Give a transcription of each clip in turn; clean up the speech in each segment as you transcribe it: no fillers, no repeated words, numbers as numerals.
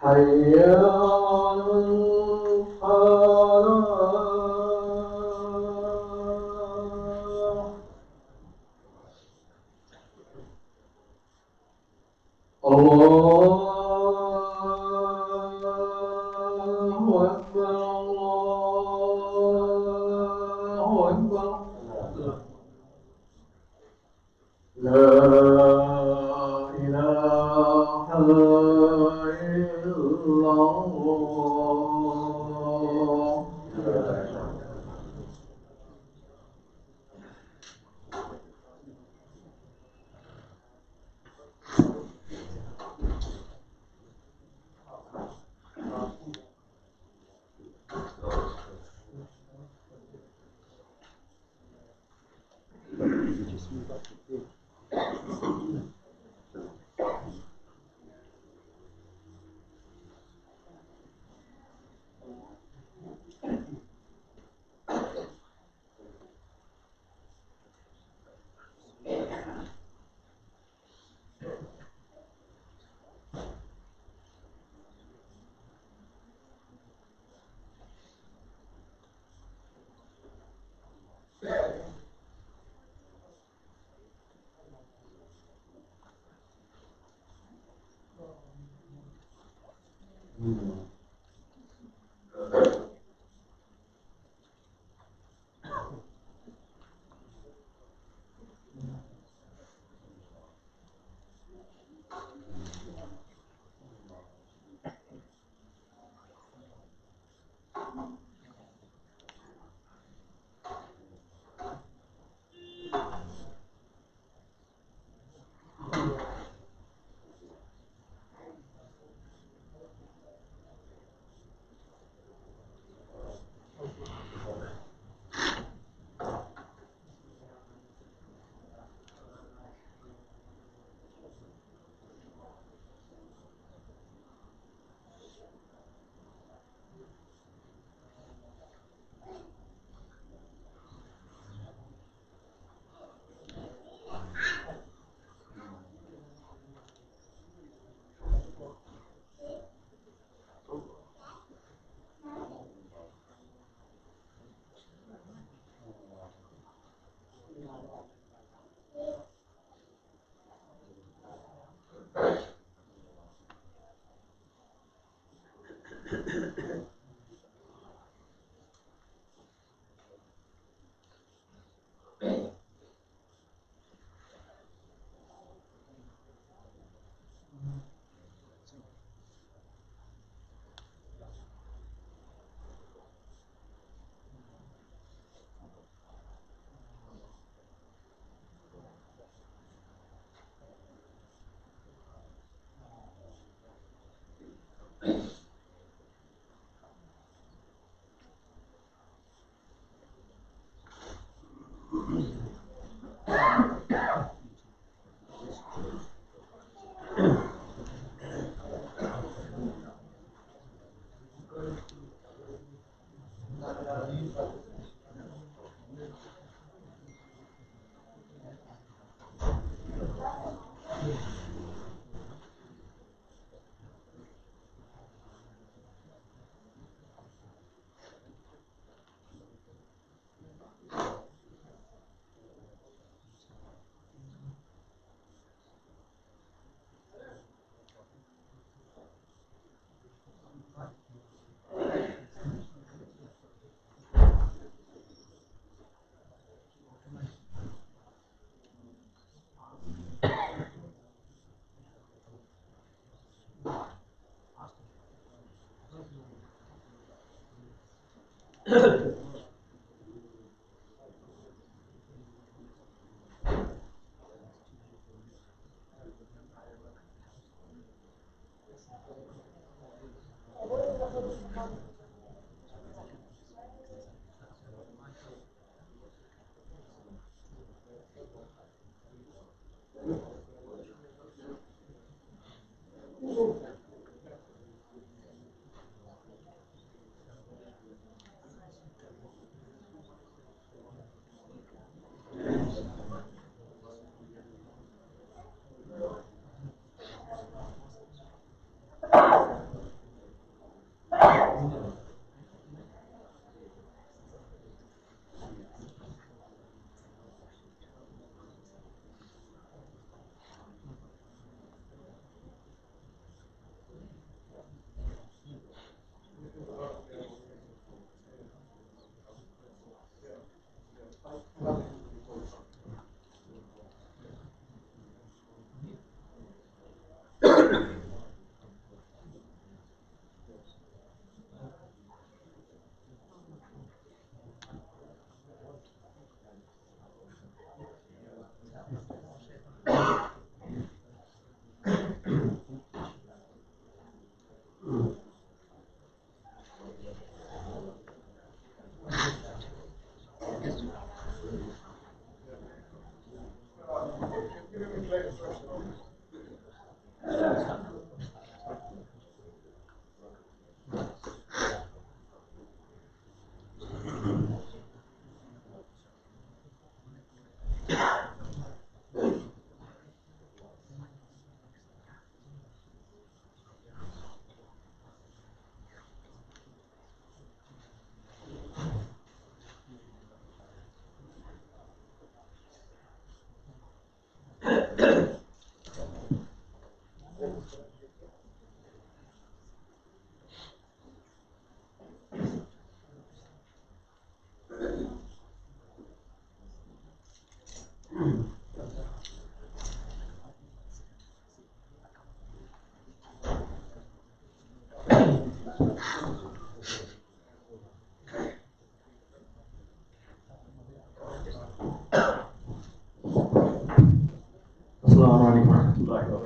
حي على الفلاح. الله أكبر، الله أكبر. لا إله إلا الله.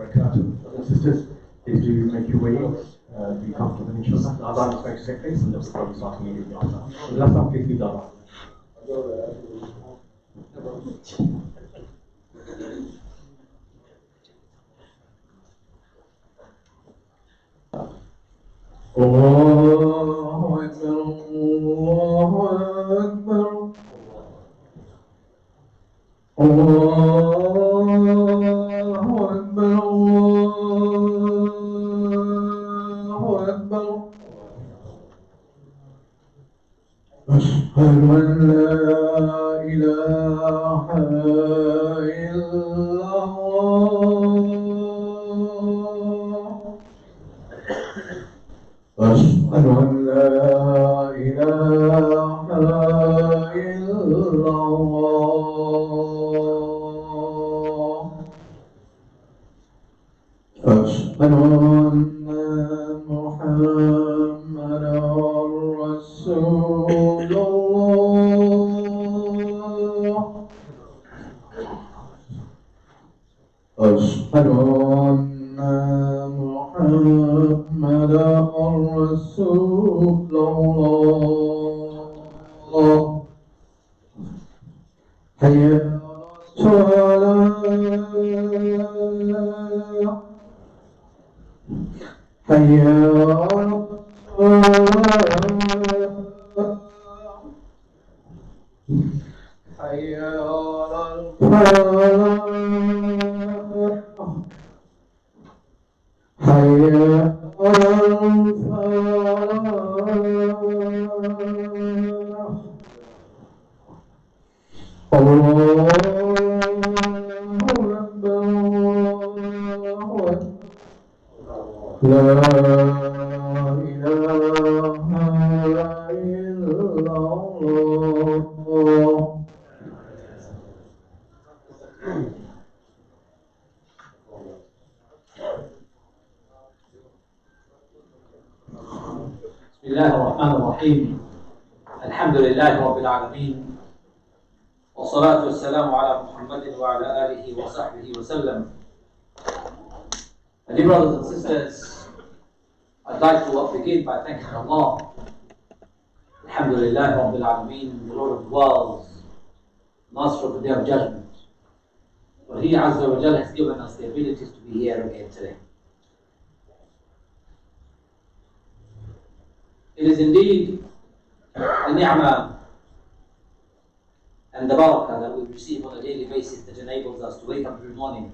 barakatuh. Brothers and sisters, please do make your way in. Be comfortable, inshallah. The Adhan is going to take place and the program will start immediately after. So the last time, please leave the Adhan. الله أكبر الله أكبر الله أكبر الله أكبر أشهد أن لا إله إلا الله أشهد أن لا إله إلا الله أشهد أن محمدا رسول الله أشهد أن محمدا رسول الله حي على الصلاة حي على الصلاة حي على الفلاح حي على الفلاح الله أكبر الله أكبر لا إله إلا الله بسم الله الرحمن الرحيم الحمد لله رب العالمين والصلاة والسلام على محمد وعلى آله وصحبه وسلم. Dear brothers and sisters, I'd like to begin by thanking Allah, Alhamdulillah Rabbil Alameen, the Lord of the worlds, Master of the Day of Judgment. For He Azza wa Jal has given us the abilities to be here again today. It is indeed a ni'mah and the barakah that we receive on a daily basis that enables us to wake up every morning,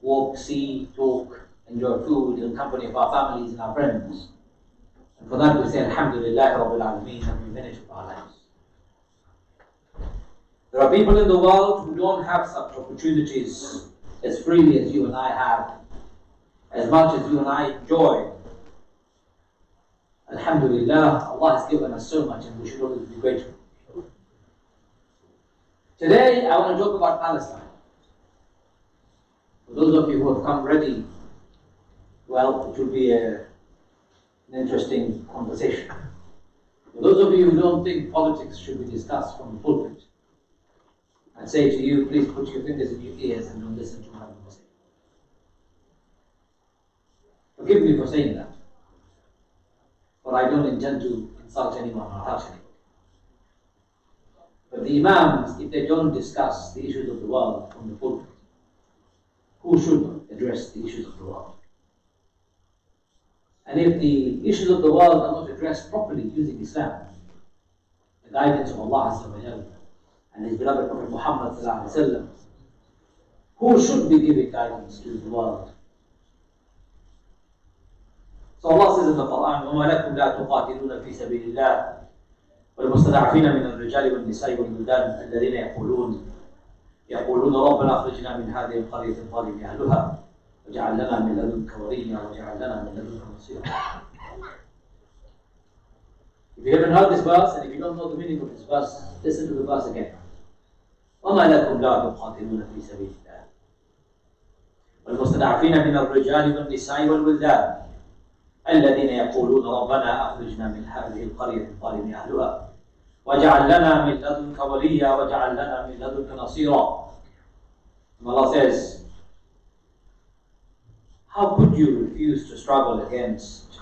walk, see, talk, enjoy food in the company of our families and our friends. And for that we say Alhamdulillah Rabbil Alameen every minute of our lives. There are people in the world who don't have such opportunities as freely as you and I have, as much as you and I enjoy. Alhamdulillah, Allah has given us so much and we should always be grateful. Today I want to talk about Palestine. For those of you who have come ready, well, it will be an interesting conversation. For those of you who don't think politics should be discussed from the pulpit, I say to you, please put your fingers in your ears and don't listen to what I'm saying. Forgive me for saying that, but I don't intend to insult anyone or touch anyone. But the Imams, if they don't discuss the issues of the world from the pulpit, who should address the issues of the world? And if the issues of the world are not addressed properly using Islam, the guidance of Allah Azza wa Jalla, and His beloved Prophet Muhammad sallallahu alaihi wasallam, who should be giving guidance to the world? So Allah says in the Quran, وَمَا لَكُمْ لَا تُقَاتِلُونَ فِي سَبِيلِ اللَّهِ وَالْمُسْتَضْعَفِينَ مِنَ الرِّجَالِ وَالنِّسَاءِ وَالْوِلْدَانِ الَّذِينَ يقولون ربنا أخرجنا من هذه القرية الظالم أهلها وجعل لنا من لدنك وليا وجعل لنا من لدنك نصيرا. If you haven't heard this verse and if you don't know the meaning of this verse, listen to the verse again. وَمَا لَكُمْ لَا تُقَاتِلُونَ فِي سَبِيلِ اللَّهِ وَالْمُسْتَضْعَفِينَ مِنَ الرِّجَالِ وَالنِّسَاءِ وَالْوِلْدَانِ الَّذِينَ يقولون ربنا أخرجنا من هذه القرية الظالم أهلها وَجَعَلْ لَنَا مِنْ لَدُنْكَ وَلِيًّا وَجَعَلْ لَنَا مِنْ لَدُنْكَ نَصِيرًا. And Allah says, would you refuse to struggle against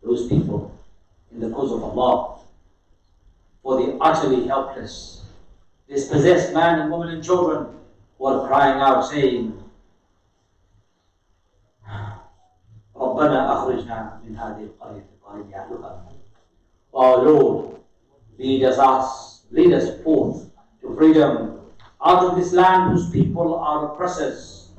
those people in the cause of Allah? For the utterly helpless, dispossessed man and woman and children who are crying out saying, رَبَّنَا أَخْرِجْنَا مِنْ هَذِهِ الْقَرْيَةِ الظَّالِمِ أَهْلُهَا. Our Lord, lead us forth to freedom out of this land whose people are oppressors.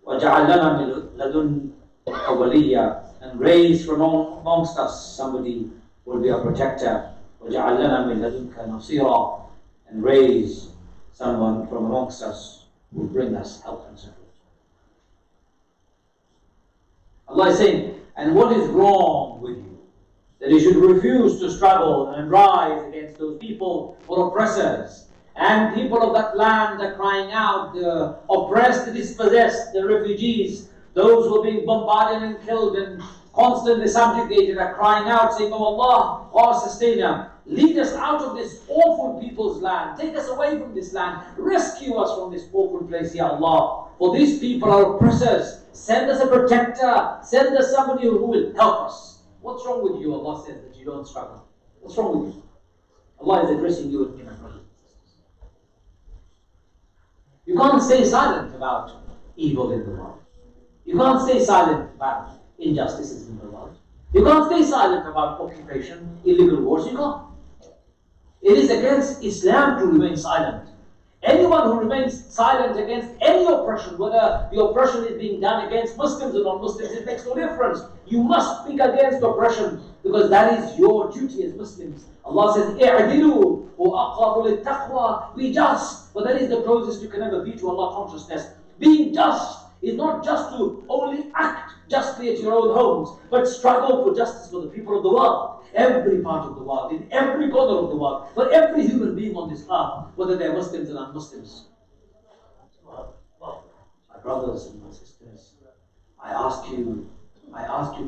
وَجَعَلْ لَنَا مِنْ لَدُنْكَ وَلِيًّا, and raise from amongst us somebody who will be our protector. وَجَعَلْ لَنَا مِنْ لَدُنْكَ نَصِيرًا, and raise someone from amongst us who will bring us help and support. Allah is saying, and what is wrong with you? That you should refuse to struggle and rise against those people who are oppressors. And people of that land are crying out, the oppressed, the dispossessed, the refugees, those who are being bombarded and killed and constantly subjugated are crying out, saying, Oh Allah, our sustainer, lead us out of this awful people's land. Take us away from this land. Rescue us from this awful place, Ya Allah. For these people are oppressors. Send us a protector. Send us somebody who will help us. What's wrong with you? Allah says that you don't struggle. What's wrong with you? Allah is addressing you in a brothers and sisters. You can't stay silent about evil in the world. You can't stay silent about injustices in the world. You can't stay silent about occupation, illegal wars. You can't. It is against Islam to remain silent. Anyone who remains silent against any oppression, whether the oppression is being done against Muslims or non-Muslims, it makes no difference. You must speak against oppression because that is your duty as Muslims. Allah says, "I'dilu wa aqrabu lit-taqwa." Be just, but that is the closest you can ever be to Allah consciousness. Being just is not just to only act justly at your own homes, but struggle for justice for the people of the world. Every part of the world, in every corner of the world, for every human being on this earth, whether they're Muslims or non-Muslims. My brothers and my sisters, I ask you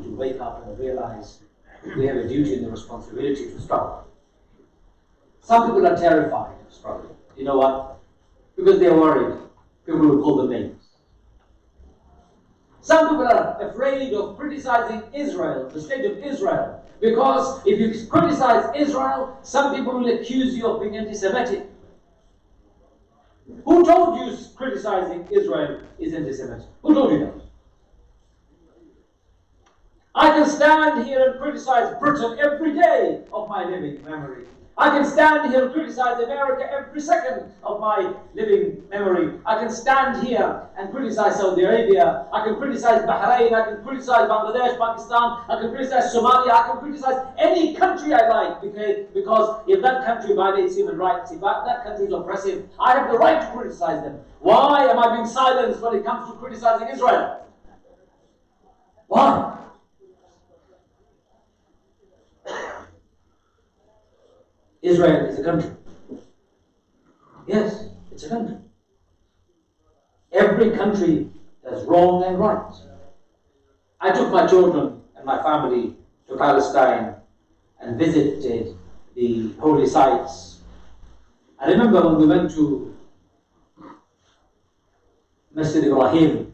to wake up and realize we have a duty and a responsibility to struggle. Some people are terrified of struggling. You know what? Because they're worried. People will call them names. Some people are afraid of criticizing Israel, the state of Israel, because if you criticize Israel, some people will accuse you of being anti-Semitic. Who told you criticizing Israel is anti-Semitic? Who told you that? I can stand here and criticize Britain every day of my living memory. I can stand here and criticize America every second of my living memory. I can stand here and criticize Saudi Arabia. I can criticize Bahrain. I can criticize Bangladesh, Pakistan. I can criticize Somalia. I can criticize any country I like because if that country violates human rights, if that country is oppressive, I have the right to criticize them. Why am I being silenced when it comes to criticizing Israel? Why? Israel is a country. Yes, it's a country. Every country has wrong and right. I took my children and my family to Palestine and visited the holy sites. I remember when we went to Masjid Ibrahim,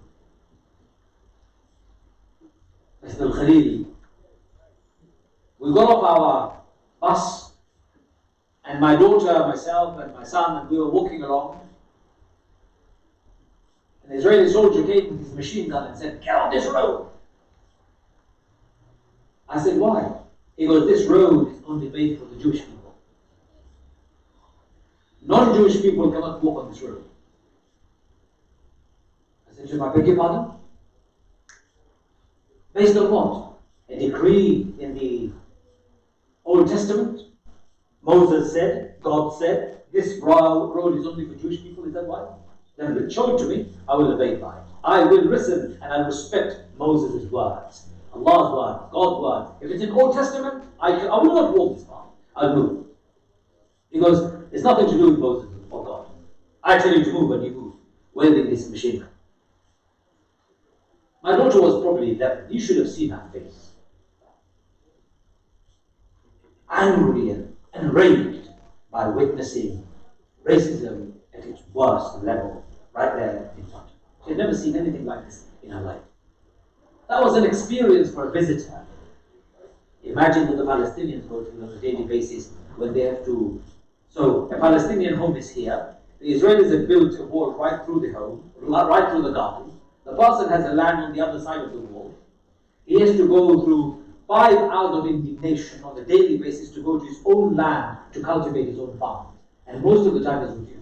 Masjid al-Khalil, we got off our bus, and my daughter, myself, and my son, and we were walking along. An Israeli soldier came with his machine gun and said, "Get on this road." I said, "Why?" He goes, "This road is only made for the Jewish people. Non-Jewish people cannot walk on this road." I said to him, "I beg your pardon? Based on what? A decree in the Old Testament? Moses said, God said, this road is only for Jewish people, is that why? Then show it to me, I will obey by it. I will listen and I respect Moses' words, Allah's word, God's word. If it's in Old Testament, I will not walk this path, I'll move." He goes, "It's nothing to do with Moses or God. I tell you to move and you move, wielding this machine gun." My daughter was probably 11, you should have seen her face. Angry and enraged by witnessing racism at its worst level right there in front of her. She had never seen anything like this in her life. That was an experience for a visitor. Imagine what the Palestinians go through on a daily basis when they have to. So a Palestinian home is here. The Israelis have built a wall right through the home, right through the garden. The person has a land on the other side of the wall. He has to go through 5 hours of indignation on a daily basis to go to his own land to cultivate his own farm. And most of the time is refused.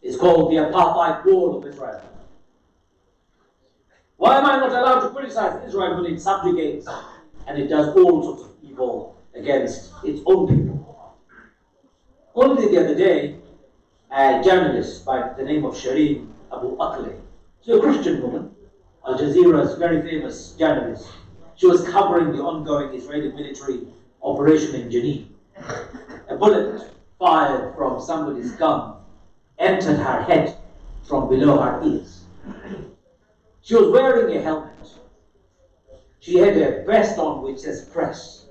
It's called the apartheid wall of Israel. Why am I not allowed to criticize Israel when it subjugates and it does all sorts of evil against its own people? Only the other day, a journalist by the name of Shireen Abu Akleh, she's a Christian woman, Al Jazeera's very famous journalist. She was covering the ongoing Israeli military operation in Jenin. A bullet fired from somebody's gun entered her head from below her ears. She was wearing a helmet. She had a vest on which says press.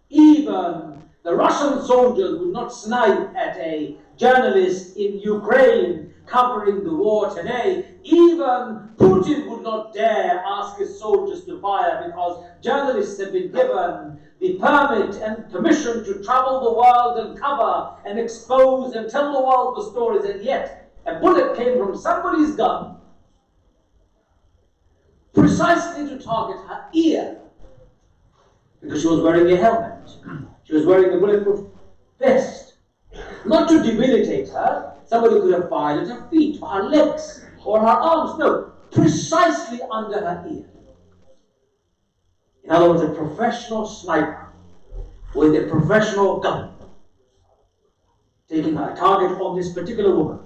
Even the Russian soldiers would not snipe at a journalist in Ukraine covering the war today. Even Putin would not dare ask his soldiers to fire because journalists have been given the permit and permission to travel the world and cover and expose and tell the world the stories, and yet a bullet came from somebody's gun precisely to target her ear because she was wearing a helmet. She was wearing a bulletproof vest. Not to debilitate her, somebody could have fired at her feet, or her legs, or her arms. No, precisely under her ear. In other words, a professional sniper with a professional gun taking a target on this particular woman.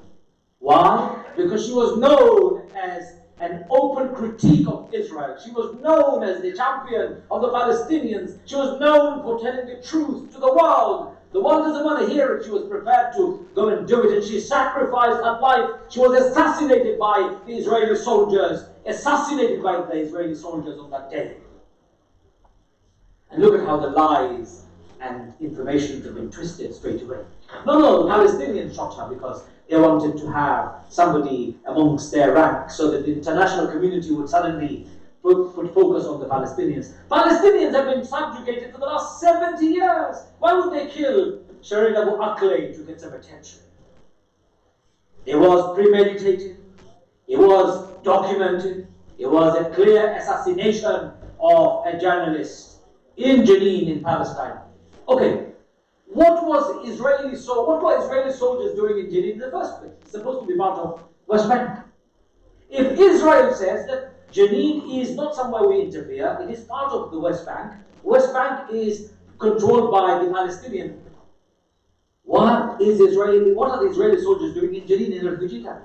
Why? Because she was known as an open critique of Israel. She was known as the champion of the Palestinians. She was known for telling the truth to the world. The world doesn't want to hear it. She was prepared to go and do it, and she sacrificed her life. She was assassinated by the Israeli soldiers, on that day. And look at how the lies and information have been twisted straight away. No, the Palestinians shot her because they wanted to have somebody amongst their ranks so that the international community would suddenly put focus on the Palestinians. Palestinians have been subjugated for the last 70 years. Why would they kill Shireen Abu Akleh to get some attention? It was premeditated. It was documented. It was a clear assassination of a journalist in Jenin in Palestine. Okay. What were Israeli soldiers doing in Jenin in the first place? It's supposed to be part of West Bank. If Israel says that Jenin is not somewhere we interfere, it is part of the West Bank. West Bank is controlled by the Palestinians. What are the Israeli soldiers doing in Jenin in the refugee camp?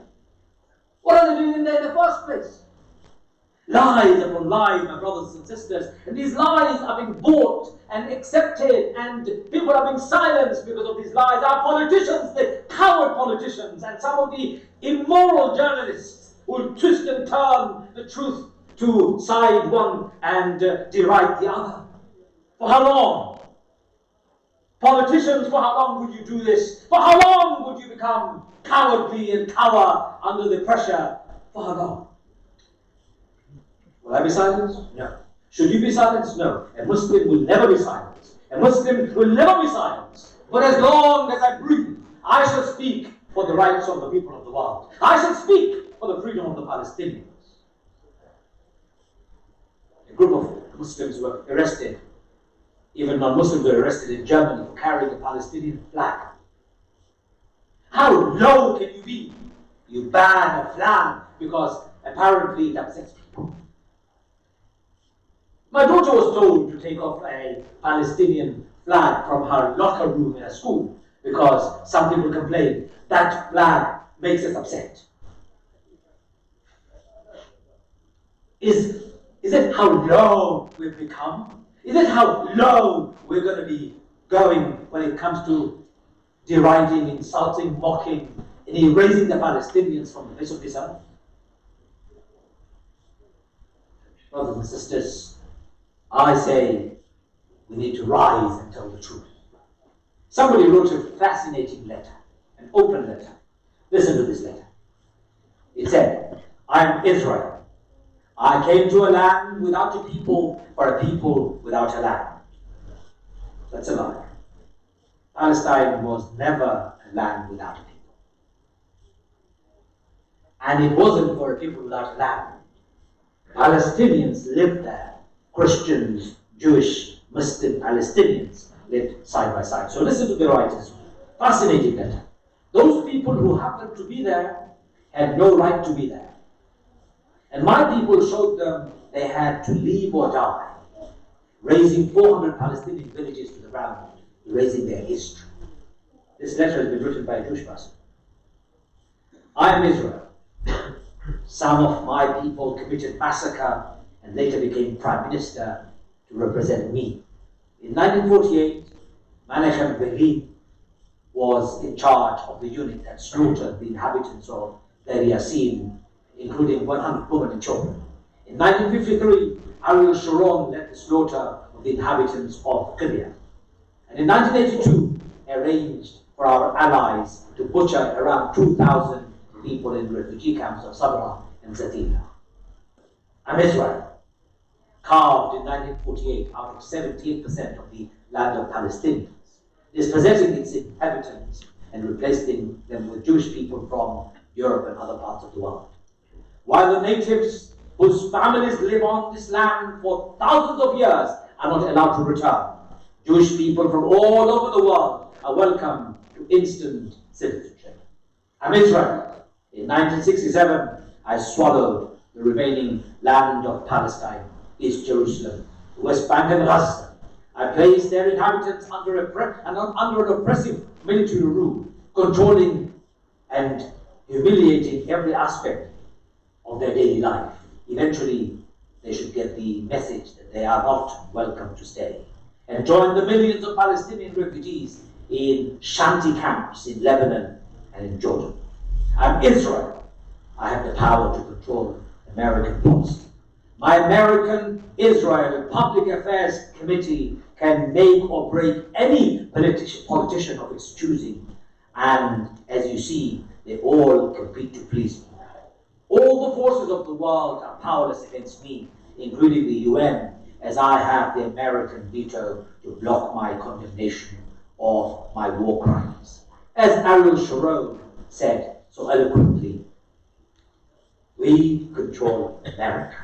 What are they doing in there in the first place? Lies upon lies, my brothers and sisters. And these lies are being bought and accepted, and people are being silenced because of these lies. Our politicians, the coward politicians, and some of the immoral journalists will twist and turn the truth to side one and deride the other. For how long? Politicians, for how long would you do this? For how long would you become cowardly and cower under the pressure? For how long? Will I be silenced? No. Should you be silenced? No. A Muslim will never be silenced. A Muslim will never be silenced. But as long as I breathe, I shall speak for the rights of the people of the world. I shall speak for the freedom of the Palestinians. A group of Muslims were arrested. Even non-Muslims were arrested in Germany for carrying a Palestinian flag. How low can you be? You ban a flag because apparently it upsets people. My daughter was told to take off a Palestinian flag from her locker room in a school because some people complained that flag makes us upset. Is it how low we've become? Is it how low we're going to be going when it comes to deriding, insulting, mocking, and erasing the Palestinians from the face of this earth? Brothers and sisters, I say we need to rise and tell the truth. Somebody wrote a fascinating letter, an open letter. Listen to this letter. It said, I am Israel. I came to a land without a people, for a people without a land. That's a lie. Palestine was never a land without a people. And it wasn't for a people without a land. Palestinians lived there. Christians, Jewish, Muslim Palestinians lived side by side. So listen to the writers. Fascinating letter. Those people who happened to be there had no right to be there. And my people showed them they had to leave or die, raising 400 Palestinian villages to the ground, erasing their history. This letter has been written by a Jewish person. I am Israel. Some of my people committed massacre and later became prime minister to represent me. In 1948, Menachem Begin was in charge of the unit that slaughtered the inhabitants of Deir Yassin, including 100 women and children. In 1953, Ariel Sharon led the slaughter of the inhabitants of Qibya. And in 1982, arranged for our allies to butcher around 2,000 people in refugee camps of Sabra and Zatina. I'm Israel, carved in 1948 out of 78% of the land of Palestinians, dispossessing its inhabitants and replacing them with Jewish people from Europe and other parts of the world. While the natives whose families live on this land for thousands of years are not allowed to return, Jewish people from all over the world are welcome to instant citizenship. I'm Israel. In 1967, I swallowed the remaining land of Palestine, East Jerusalem, the West Bank and Gaza. I placed their inhabitants under an oppressive military rule, controlling and humiliating every aspect of their daily life. Eventually, they should get the message that they are not welcome to stay, and join the millions of Palestinian refugees in shanty camps in Lebanon and in Jordan. I'm Israel. I have the power to control American policy. My American Israel Public Affairs Committee can make or break any politician of its choosing, and as you see, they all compete to please me. All the forces of the world are powerless against me, including the UN, as I have the American veto to block my condemnation of my war crimes. As Ariel Sharon said so eloquently, we control America.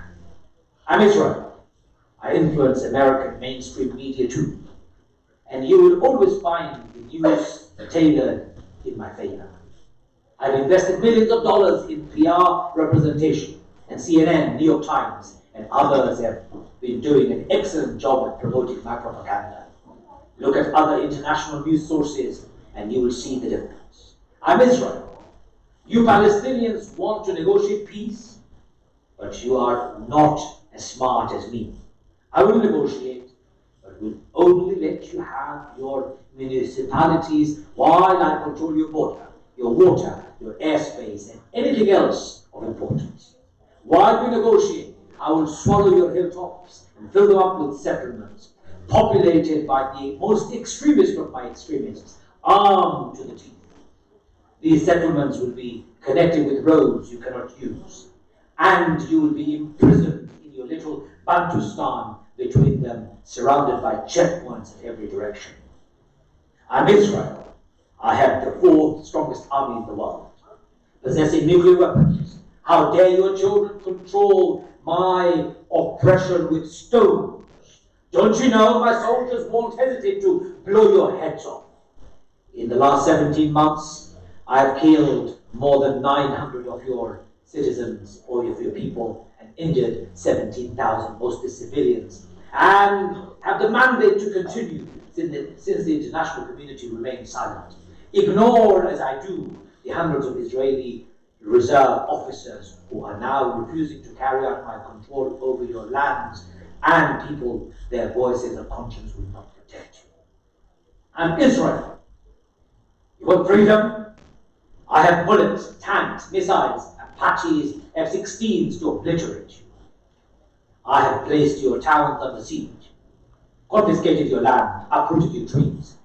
I'm Israel. I influence American mainstream media too. And you will always find the news tailored in my favor. I've invested millions of dollars in PR representation, and CNN, New York Times, and others have been doing an excellent job at promoting my propaganda. Look at other international news sources and you will see the difference. I'm Israel. You Palestinians want to negotiate peace, but you are not as smart as me. I will negotiate, but will only let you have your municipalities while I control your border, your water, your airspace, and anything else of importance. While we negotiate, I will swallow your hilltops and fill them up with settlements, populated by the most extremist of my extremists, armed to the teeth. These settlements will be connected with roads you cannot use, and you will be imprisoned in your little Bantustan between them, surrounded by checkpoints in every direction. I'm Israel. I have the fourth strongest army in the world, possessing nuclear weapons. How dare your children control my oppression with stones? Don't you know my soldiers won't hesitate to blow your heads off? In the last 17 months, I have killed more than 900 of your citizens or of your people and injured 17,000, mostly civilians, and have the mandate to continue since the international community remains silent. Ignore, as I do, the hundreds of Israeli reserve officers who are now refusing to carry out my control over your lands and people. Their voices of conscience will not protect you. I'm Israel. You want freedom? I have bullets, tanks, missiles, Apaches, F-16s to obliterate you. I have placed your towns under siege, confiscated your land, uprooted your trees,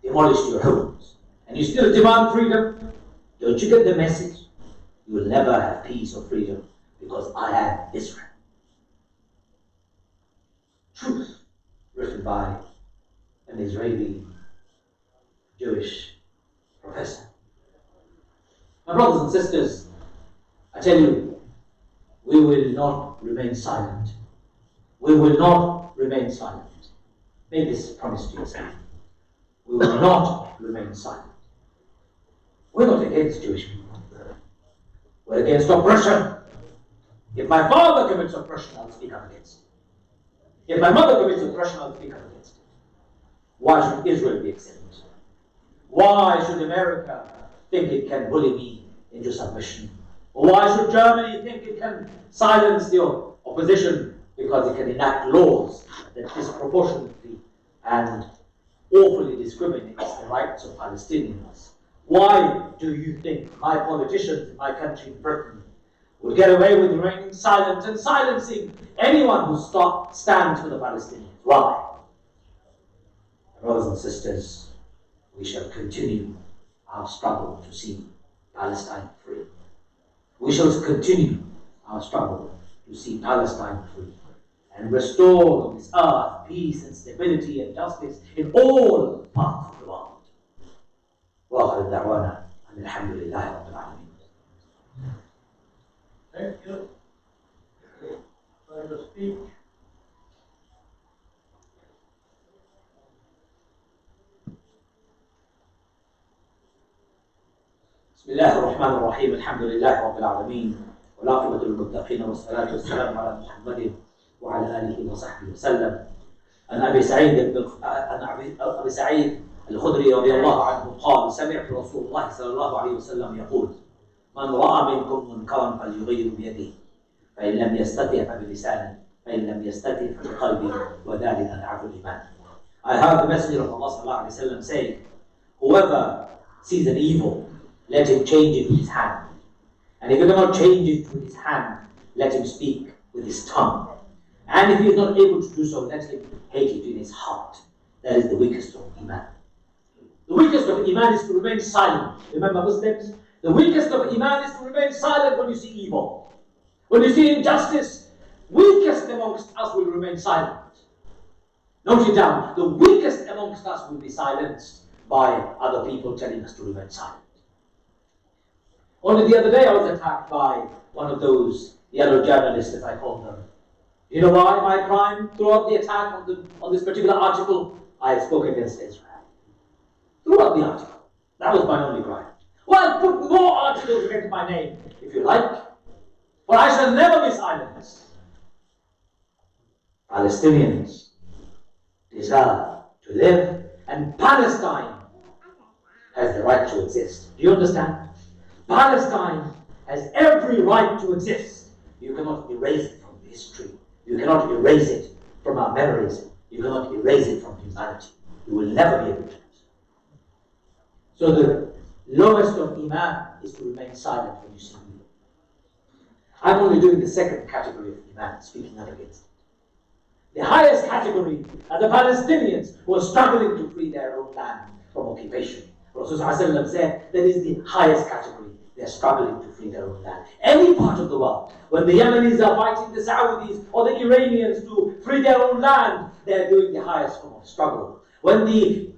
demolished your homes, and you still demand freedom? Don't you get the message? You will never have peace or freedom because I have Israel. Truth, written by an Israeli Jewish professor. My brothers and sisters, I tell you, we will not remain silent. We will not remain silent. Make this promise to yourself. We will not remain silent. We're not against Jewish people. We're against oppression. If my father commits oppression, I'll speak up against it. If my mother commits oppression, I'll speak up against it. Why should Israel be exempt? Why should America think it can bully me into submission? Or why should Germany think it can silence the opposition because it can enact laws that disproportionately and awfully discriminates the rights of Palestinians? Why do you think my politicians in my country, Britain, would get away with remaining silent and silencing anyone who stands for the Palestinians? Why? Brothers and sisters, we shall continue our struggle to see Palestine free. We shall continue our struggle to see Palestine free and restore on this earth peace and stability and justice in all parts of the world. وآخر دعوانا أن الحمد لله رب العالمين. Thank you for the speech. بسم الله الرحمن الرحيم. الحمد لله رب العالمين والعاقبة للمتقين والصلاة والسلام على محمد وعلى آله وصحبه وسلم. عن أبي سعيد الخدري رضي الله عنه قال: سمعت رسول الله صلى الله عليه وسلم يقول: من رأى منكم منكرا فليغير بيده، فإن لم يستطع فبلسانه، فإن لم يستطع فبقلبه، وذلك أضعف الإيمان. I heard the Messenger of Allah sallallahu alaihi wasallam say, whoever sees an evil, let him change it with his hand. And if he cannot change it with his hand, let him speak with his tongue. And if he is not able to do so, let him hate it in his heart. That is the weakest of Iman. The weakest of Iman is to remain silent. Remember, Muslims, the weakest of Iman is to remain silent when you see evil. When you see injustice, weakest amongst us will remain silent. Note it down, the weakest amongst us will be silenced by other people telling us to remain silent. Only the other day I was attacked by one of those yellow journalists, as I call them. You know why my crime throughout the attack on this particular article? I spoke against Israel. Throughout the article. That was my only crime. Well, put more articles against my name, if you like. But I shall never be silenced. Palestinians deserve to live, and Palestine has the right to exist. Do you understand? Palestine has every right to exist. You cannot erase it from history. You cannot erase it from our memories. You cannot erase it from humanity. You will never be able to. So the lowest of Iman is to remain silent when you see evil. I'm only doing the second category of Iman, speaking out against it. The highest category are the Palestinians who are struggling to free their own land from occupation. Rasulullah said that is the highest category. They are struggling to free their own land. Any part of the world, when the Yemenis are fighting the Saudis or the Iranians to free their own land, they are doing the highest form of struggle. When the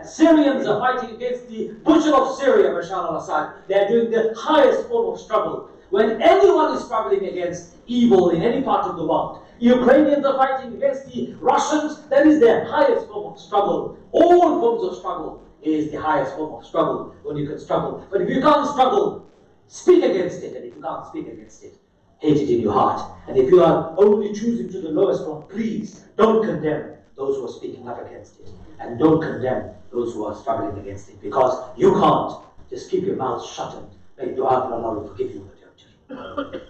Syrians are fighting against the Bashar of Syria, Bashar al-Assad, they are doing the highest form of struggle. When anyone is struggling against evil in any part of the world, Ukrainians are fighting against the Russians, that is their highest form of struggle. All forms of struggle is the highest form of struggle when you can struggle. But if you can't struggle, speak against it. And if you can't speak against it, hate it in your heart. And if you are only choosing to the lowest one, please don't condemn those who are speaking up against it. And don't condemn those who are struggling against it. Because you can't just keep your mouth shut and make dua for Allah to forgive you for your judgment.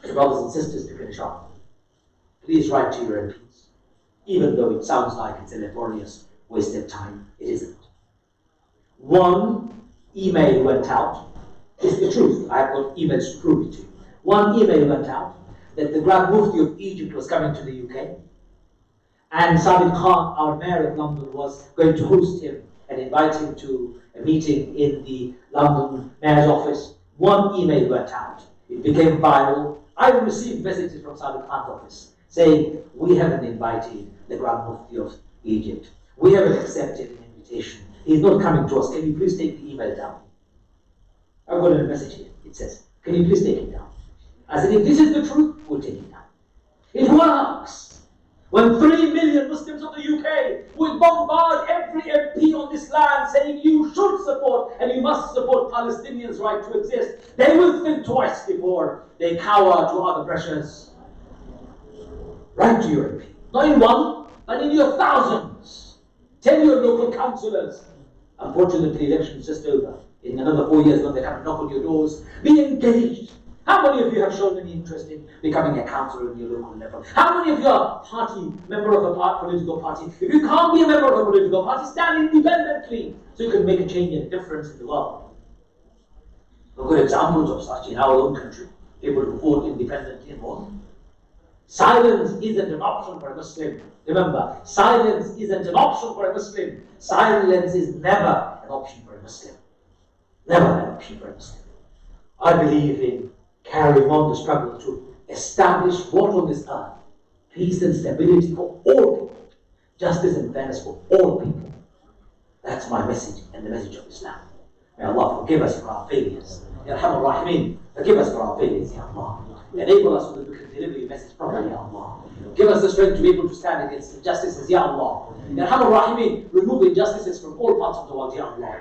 So brothers and sisters, to finish off, please write to your MPs. Even though it sounds like it's a laborious, wasted time, it isn't. One email went out. It's the truth. I have got emails to prove it to you. One email went out that the Grand Mufti of Egypt was coming to the UK, and Sadiq Khan, our mayor of London, was going to host him and invite him to a meeting in the London Mayor's office. One email went out. It became viral. I received messages from Sadiq Khan's office saying, we haven't invited the Grand Mufti of Egypt. We haven't accepted an invitation. He's not coming to us. Can you please take the email down? I've got a message here. It says, can you please take it down? I said, if this is the truth, we'll take it down. It works. When 3 million Muslims of the UK will bombard every MP on this land saying you should support and you must support Palestinians' right to exist, they will think twice before they cower to other pressures. Write to your MP. Not in one, but in your thousands. Tell your local councillors. Unfortunately, the election is just over. In another 4 years, when they come and knock on your doors, be engaged. How many of you have shown any interest in becoming a councillor in your local level? How many of you are member of a political party? If you can't be a member of a political party, stand independently so you can make a change and a difference in the world. We've got examples of such in our own country. People who fought independently and won. Silence isn't an option for a Muslim. Remember, silence isn't an option for a Muslim. Silence is never an option for a Muslim. Never an option for a Muslim. I believe in carrying on the struggle to establish what on this earth? Peace and stability for all people. Justice and fairness for all people. That's my message and the message of Islam. May Allah forgive us for our failures. Ya Arhamar Rahimin, forgive us for our failures, Ya Allah. Enable us so that we can deliver your message properly, Ya Allah. Give us the strength to be able to stand against injustices, Ya Allah. Ya Arhamar Rahimin, remove injustices from all parts of the world, Ya Allah.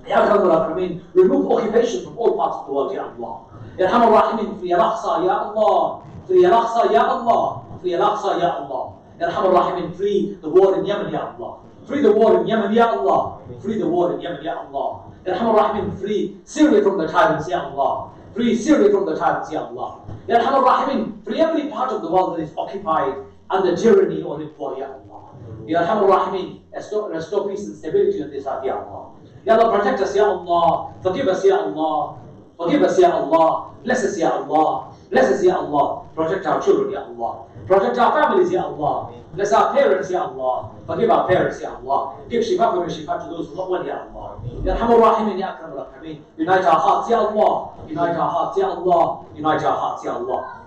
Ya Arhamar Rahimin, remove occupation from all parts of the world, Ya Allah. Ya Arhamar Rahimin, free Al-Aqsa, Ya Allah. Free Al-Aqsa, Ya Allah. Free Al-Aqsa, Ya Allah. Ya Arhamar Rahimin, free the war in Yemen, Ya Allah. Free the war in Yemen, Ya Allah. Free the war in Yemen, Ya Allah. Ya Arhamar Rahimin, free Syria from the tyrants, Ya Allah. Free Syria from the tyrants, Ya Allah. Ya Arhamar Rahimin, free every part of the world that is occupied under tyranny or in war, Ya Allah. Ya Arhamar Rahimin, restore peace and stability on this earth, Ya Allah. Ya Allah, protect us, Ya Allah. Forgive us, Ya Allah. Forgive us, Ya Allah. Bless us, Ya Allah. Bless us, Ya Allah. Protect our children, Ya Allah. Protect our families, Ya Allah. Bless our parents, Ya Allah. Forgive our parents, Ya Allah. Give shifa for shifa to those who are not well, Ya Allah. Ya Arhamar Rahimin, Ya Akram Rahimin. Unite our hearts, Ya Allah. Unite our hearts, Ya Allah. Unite our hearts, Ya Allah.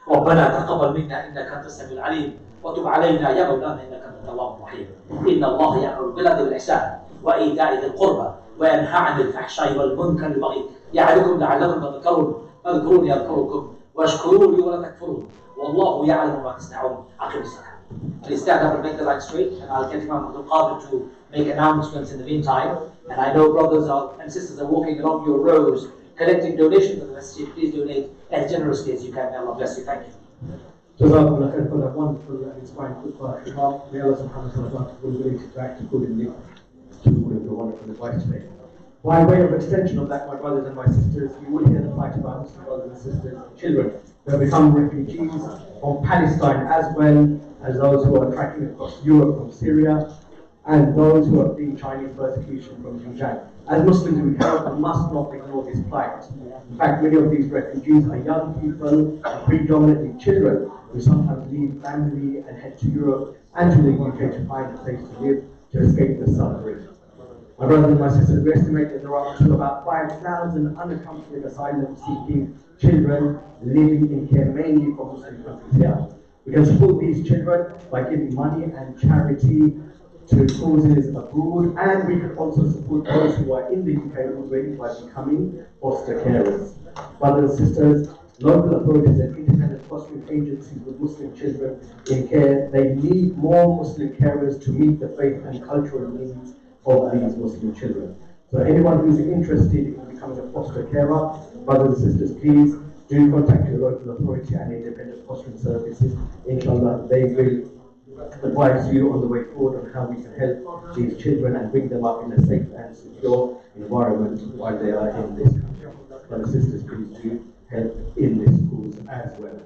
ربنا تقبل منا انك انت السميع العليم وتب علينا يا مولانا انك انت التواب الرحيم. ان الله يامر بالعدل والاحسان وايتاء ذي القربى وينهى عن الفحشاء والمنكر والبغي يعظكم لعلكم تذكرون فاذكروني اذكركم واشكروا لي ولا تكفرون والله يعلم ما تصنعون. أقم الصلاة. Please stand up and make the line straight, and I'll get Imam Abdul Qadir to make announcements in the meantime. And I know brothers and sisters are walking along your rows collecting donations for the masjid. Please donate as generously as you can. May Allah bless you. Thank you. Jazakallah khair for that wonderful and inspiring khutbah. May Allah subhanahu wa ta'ala give us ability to act accordingly to the wonderful advice today. By way of extension of that, my brothers and my sisters, you will hear the fight of our Muslim brothers and sisters, children who have become refugees from Palestine, as well as those who are tracking across Europe from Syria, and those who are fleeing Chinese persecution from Xinjiang. As Muslims, we cannot and must not ignore this plight. In fact, many of these refugees are young people, predominantly children, who sometimes leave family and head to Europe and to the UK to find a place to live, to escape the suffering. My brothers and my sisters, we estimate that there are up to about 5,000 unaccompanied asylum-seeking children living in care, mainly from Muslim countries here. We can support these children by giving money and charity to causes abroad, and we can also support those who are in the UK already by becoming foster carers. Brothers and sisters, local authorities and independent fostering agencies with Muslim children in care, they need more Muslim carers to meet the faith and cultural needs of these Muslim children. So anyone who's interested in becoming a foster carer, brothers and sisters, please do contact your local authority and independent fostering services. Inshallah, they will advise you on the way forward on how we can help these children and bring them up in a safe and secure environment while they are in this country. Brothers and sisters, please do help in this cause as well.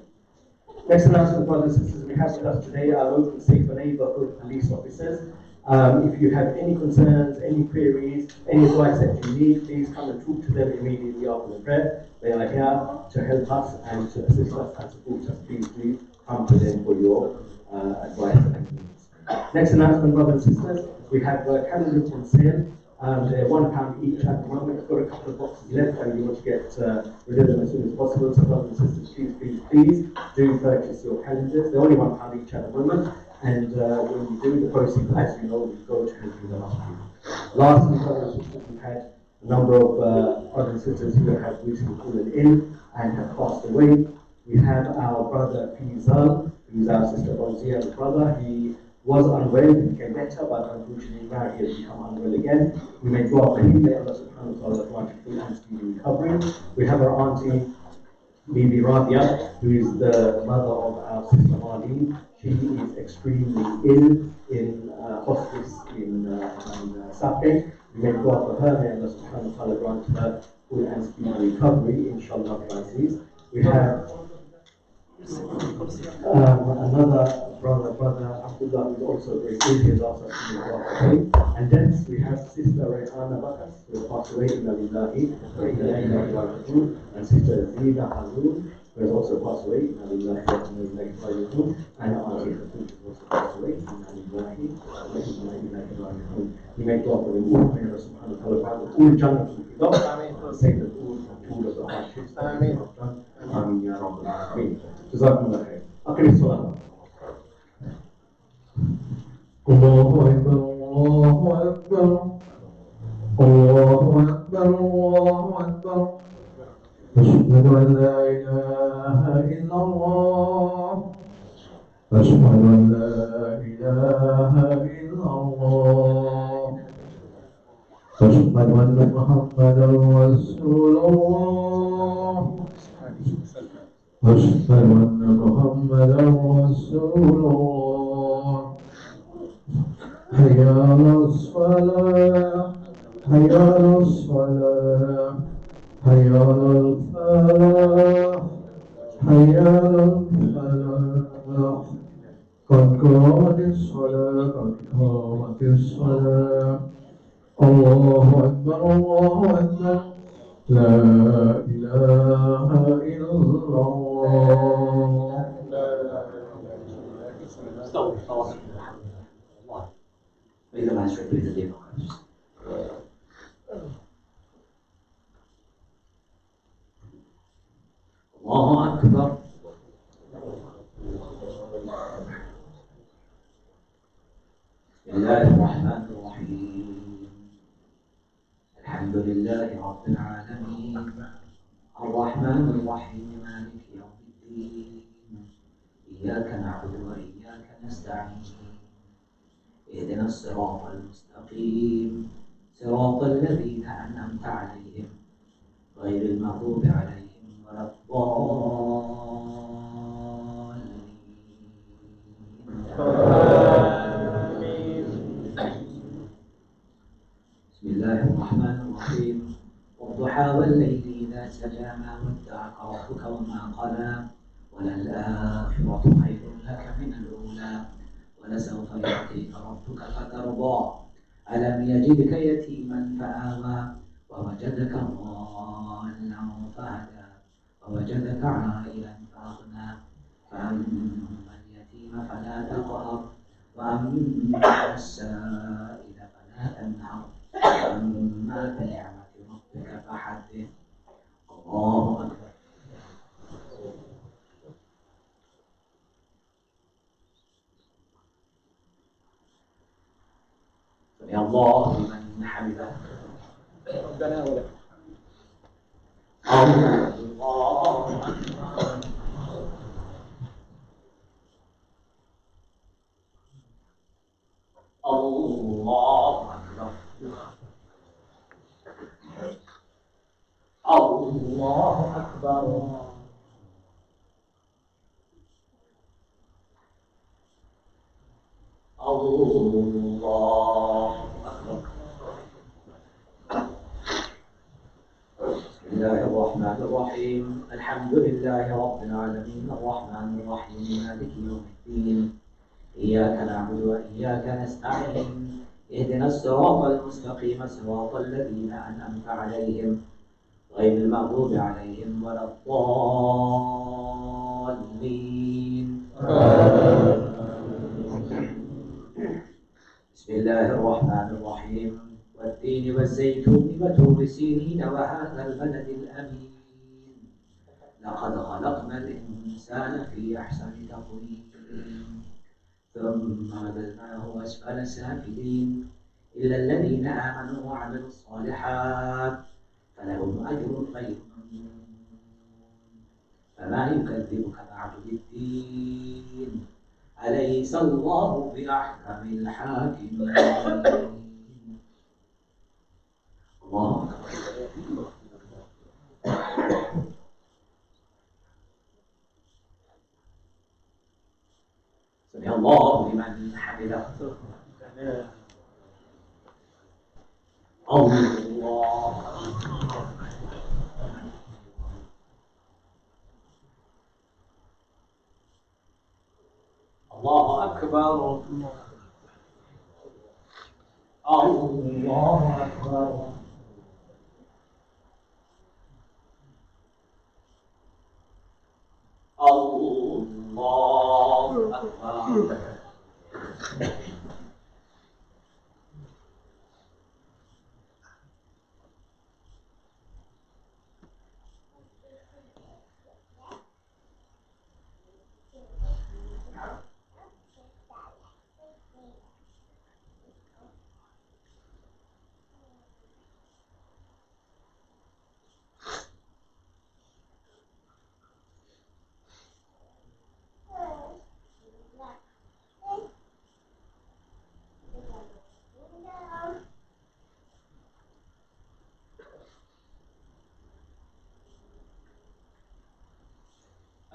Next announcement, brothers and sisters, we have with us today our local safer neighborhood police officers. If you have any concerns, any queries, any advice that you need, please come and talk to them immediately after the prayer. They are here to help us and to assist us and support us. Please do come to them for your advice and needs. Next announcement, brothers and sisters, we have a calendar on sale. and they're £1 each at the moment. I've got a couple of boxes left and you want to get rid of them as soon as possible. So brothers and sisters, please do purchase your calendars. They're only £1 each at the moment, and when you do, the proceeds, as you know, will go to helping the mosque. Lastly, brothers and sisters, we've had a number of brothers and sisters who have recently fallen in and have passed away. We have our brother Fizal, who's our sister Fauzia's brother. He was unwell, he became better, but unfortunately now he has become unwell again. We may dua for him, may Allah subhanahu wa ta'ala grant him full and speedy recovery. We have our auntie Bibi Rabia, who is the mother of our sister Marlene. She is extremely ill in hospice in Southgate. We may dua for her, may Allah subhanahu wa ta'ala grant her full and speedy recovery, inshallah. We have another brother Abdullah, who is also very ill. He has asked us to do dua for him. And then we have sister Rayhana Bakas, who has passed away, inna lillahi wa inna ilayhi raji'un, and sister Zina Hazun, who has also passed away, inna lillahi wa inna ilayhi raji'un, and auntie Khatun, who has also passed away, inna lillahi wa inna ilayhi raji'un. We make dua for them all, may Allah subhanahu wa ta'ala grant them all Jannah to the save them all from all of the hardships that we have done. Ameen ya Rabbal Alameen. Jazakumullah khair. Akhir salam. Allahu Akbar, Allahu Akbar, Allahu Akbar, Allahu Akbar. Ashhadu an la ilaha illallah. Ashhadu an la ilaha illallah. Ashhadu anna Muhammadan Rasulullah. أشهد أن محمدا رسول الله. حي على الصلاة، حي على الصلاة، حي على الفلاح، حي على الفلاح. قد قامت الصلاة، قد قامت الصلاة. الله أكبر، الله أكبر. لا إله إلا الله. استووا تواصل الله. وإذا ما شئت بتدين الله أكبر. بسم الله الرحمن الرحيم. الحمد لله رب العالمين، الرحمن الرحيم، مالك يوم الدين. إياك نعبد وإياك نستعين. اهدنا الصراط المستقيم، صراط الذين أنعمت عليهم غير المغضوب عليهم ولا الضالين. بسم الله الرحمن الرحيم. والضحى والليل إذا سجى ما ودعك ربك وما قلى وللآخرة خير لك من الأولى ولسوف يعطيك ربك فترضى. ألم يجدك يتيما فآوى ووجدك ضالا فهدى ووجدك عائلا فأغنى. فأما اليتيم فلا تقهر وأما السائل فلا تنهر وأما بنعمة ربك فحدث. الله أكبر. سمع الله لمن حمده. ربنا ولك. الله أكبر. الله أكبر. الله أكبر. الله أكبر. بسم الله الرحمن الرحيم. الحمد لله رب العالمين، الرحمن الرحيم، مالك يوم الدين. إياك نعبد وإياك نستعين. اهدنا الصراط المستقيم، صراط الذين أنعمت عليهم غير المغضوب عليهم ولا الضالين. بسم الله الرحمن الرحيم. والتين والزيتون وطور سينين وهذا البلد الأمين لقد خلقنا الإنسان في أحسن تقويم ثم رددناه أسفل سافلين إلا الذين آمنوا وعملوا الصالحات فلهم أجر غير ممنون فما يكذبك بعد بالدين أليس الله بأحكم الحاكمين الله أكبر سمع الله لمن حمده الله الله أكبر الله أكبر الله أكبر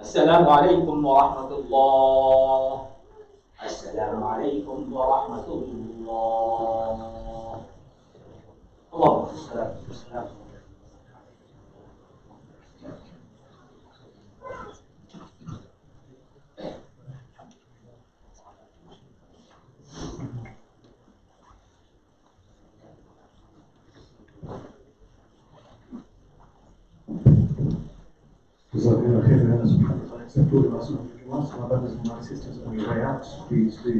السلام عليكم ورحمة الله السلام عليكم ورحمة الله اللهم السلام والسلام جزاكم خير Allah subhanahu wa ta'ala. It's included us in the Jummah. So my brothers and my sisters, on your way out, please do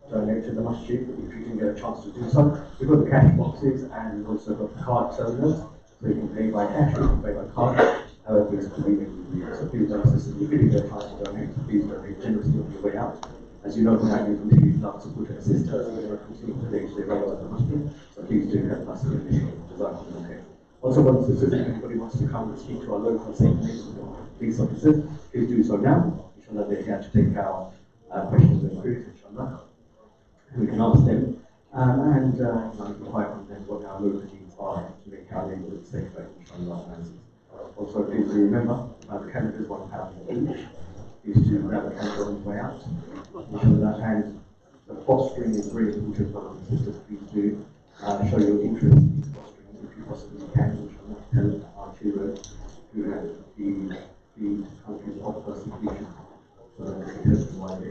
donate to the masjid if you can get a chance to do so. We've got the cash boxes and we've also got the card terminals, so you can pay by cash or you can pay by card, however it's convenient with you. So please, brothers and sisters, if you do get a chance to donate, please donate generously on your way out. As you know, we have continued not support and assist us, we're going to continue to day-to-day roles at the masjid, so please do help us in the mission. Jazakumullah khair. Also, brothers and sisters, if anybody wants to come and speak to our local St. police officers, please do so now. Inshallah, they're here to take our questions and queries, inshallah. And we can ask them and inquire from them what our local needs are to make our neighborhood safer, inshallah. Also, please do remember, the calendar is £1 each. Please do grab a calendar on the way out, inshallah. And the fostering is very important, brothers and sisters. Please do show your interest in fostering if you possibly can, inshallah. Help our children who have the countries of persecution, so that they can help them while they